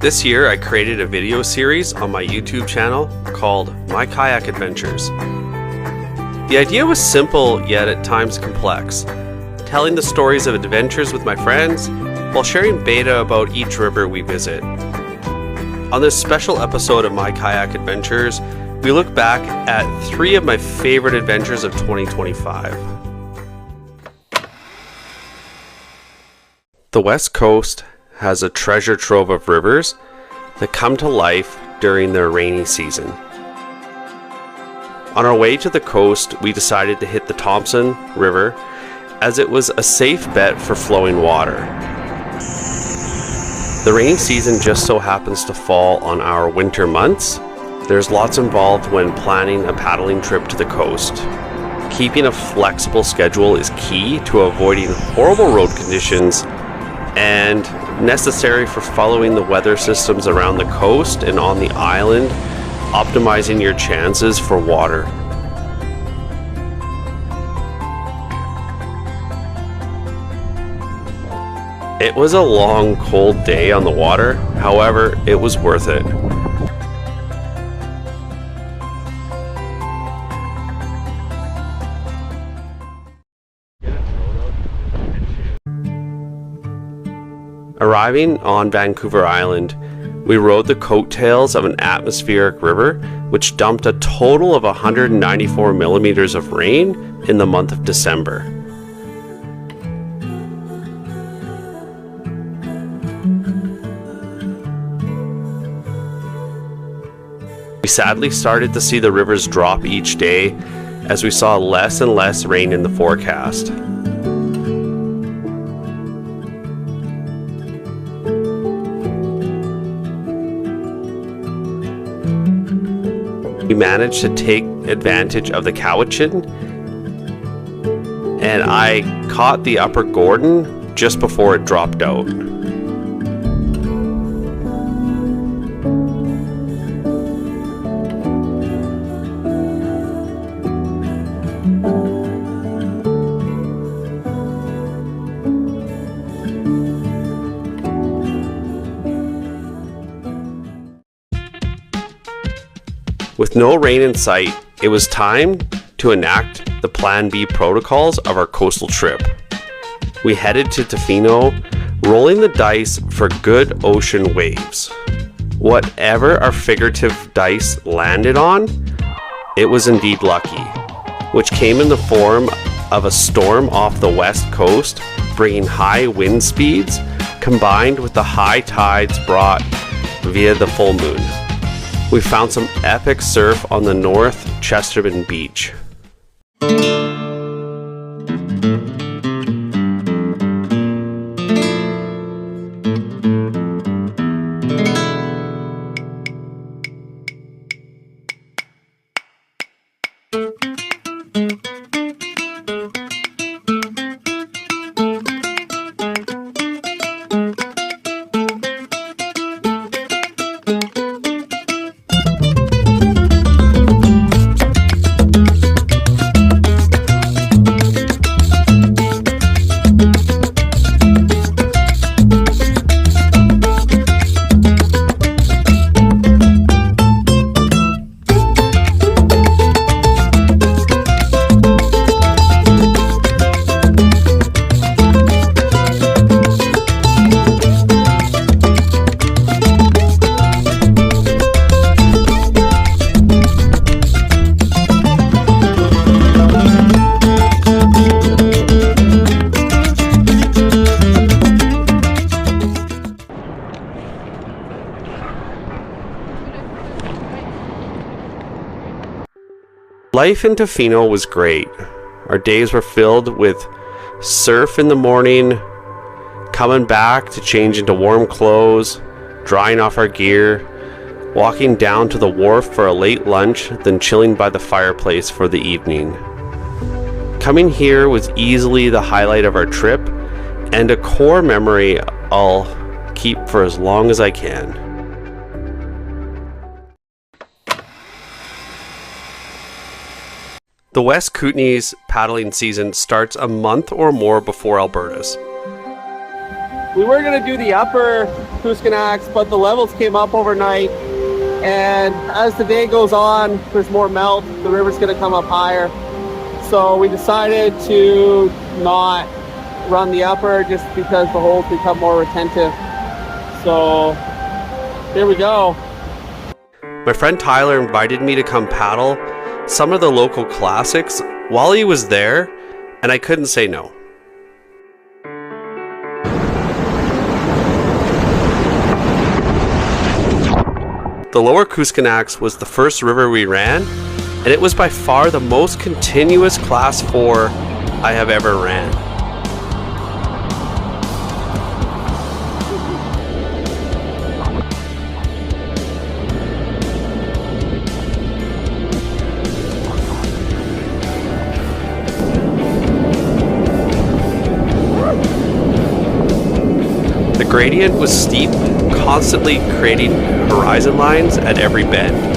This year I created a video series on my YouTube channel called My Kayak Adventures. The idea was simple yet at times complex, telling the stories of adventures with my friends while sharing beta about each river we visit. On this special episode of My Kayak Adventures, we look back at 3 of my favorite adventures of 2025. The West Coast has a treasure trove of rivers that come to life during their rainy season. On our way to the coast, we decided to hit the Thompson River as it was a safe bet for flowing water. The rainy season just so happens to fall on our winter months. There's lots involved when planning a paddling trip to the coast. Keeping a flexible schedule is key to avoiding horrible road conditions and necessary for following the weather systems around the coast and on the island, optimizing your chances for water. It was a long, cold day on the water, however, it was worth it. Arriving on Vancouver Island, we rode the coattails of an atmospheric river which dumped a total of 194 millimeters of rain in the month of December. We sadly started to see the rivers drop each day as we saw less and less rain in the forecast. We managed to take advantage of the Cowichan, and I caught the Upper Gordon just before it dropped out. With no rain in sight, it was time to enact the Plan B protocols of our coastal trip. We headed to Tofino, rolling the dice for good ocean waves. Whatever our figurative dice landed on, it was indeed lucky, which came in the form of a storm off the west coast, bringing high wind speeds, combined with the high tides brought via the full moon. We found some epic surf on the North Chesterton Beach. Life in Tofino was great. Our days were filled with surf in the morning, coming back to change into warm clothes, drying off our gear, walking down to the wharf for a late lunch, then chilling by the fireplace for the evening. Coming here was easily the highlight of our trip and a core memory I'll keep for as long as I can. The West Kootenay's paddling season starts a month or more before Alberta's. We were going to do the upper Kootenay, but the levels came up overnight. And as the day goes on, there's more melt. The river's going to come up higher. So we decided to not run the upper just because the holes become more retentive. So here we go. My friend Tyler invited me to come paddle some of the local classics while he was there, and I couldn't say no. The lower Kootenay was the first river we ran, and it was by far the most continuous Class 4 I have ever ran. The gradient was steep, constantly creating horizon lines at every bend.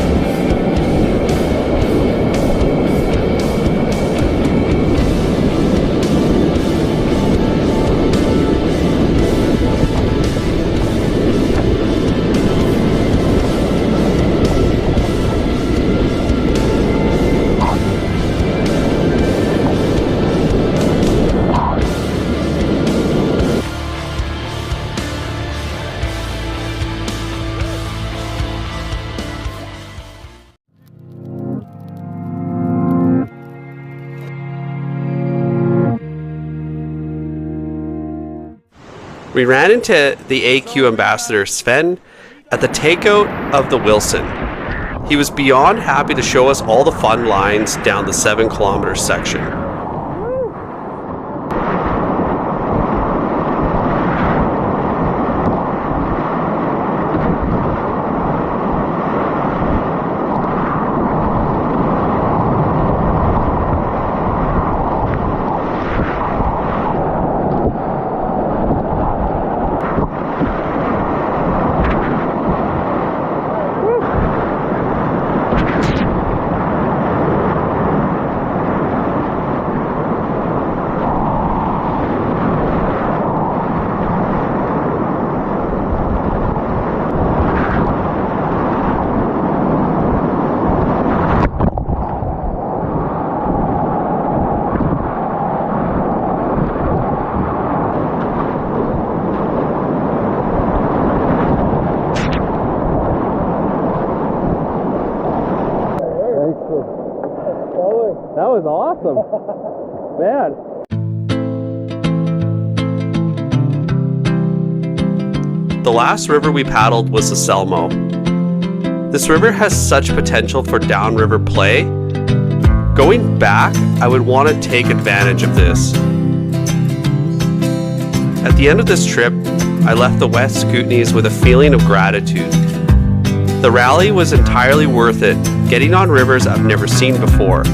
We ran into the AQ ambassador Sven at the takeout of the Wilson. He was beyond happy to show us all the fun lines down the 7-kilometer section. That was awesome. Man. The last river we paddled was the Selmo. This river has such potential for downriver play. Going back, I would want to take advantage of this. At the end of this trip, I left the West Kootenays with a feeling of gratitude. The rally was entirely worth it, getting on rivers I've never seen before.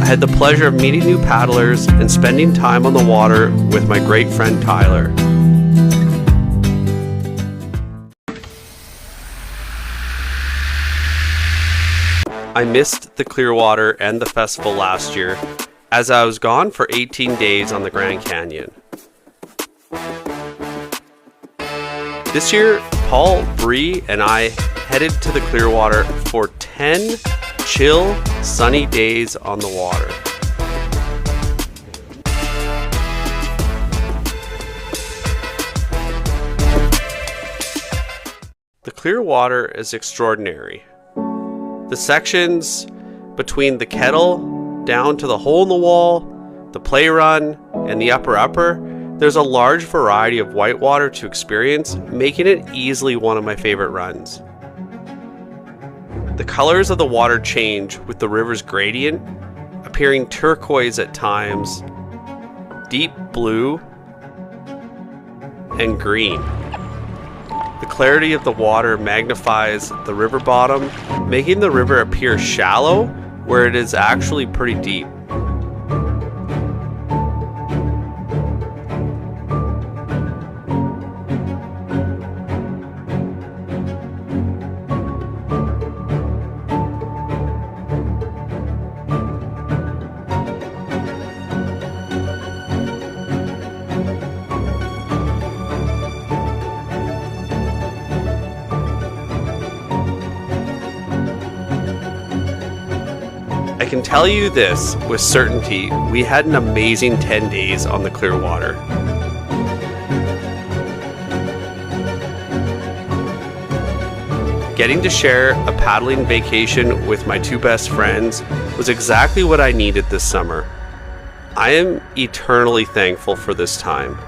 I had the pleasure of meeting new paddlers and spending time on the water with my great friend Tyler. I missed the Clearwater and the festival last year, as I was gone for 18 days on the Grand Canyon. This year, Paul, Bree, and I headed to the Clearwater for 10 chill, sunny days on the water. The Clearwater is extraordinary. The sections between the kettle down to the hole in the wall, the play run, and the upper, there's a large variety of whitewater to experience, making it easily one of my favorite runs. The colors of the water change with the river's gradient, appearing turquoise at times, deep blue, and green. The clarity of the water magnifies the river bottom, making the river appear shallow where it is actually pretty deep. can tell you this with certainty, we had an amazing 10 days on the Clearwater. Getting to share a paddling vacation with my two best friends was exactly what I needed this summer. I am eternally thankful for this time.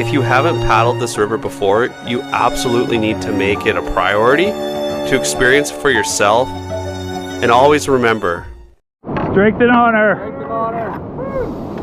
If you haven't paddled this river before, you absolutely need to make it a priority to experience it for yourself. And always remember, strength and honor. Strength and honor.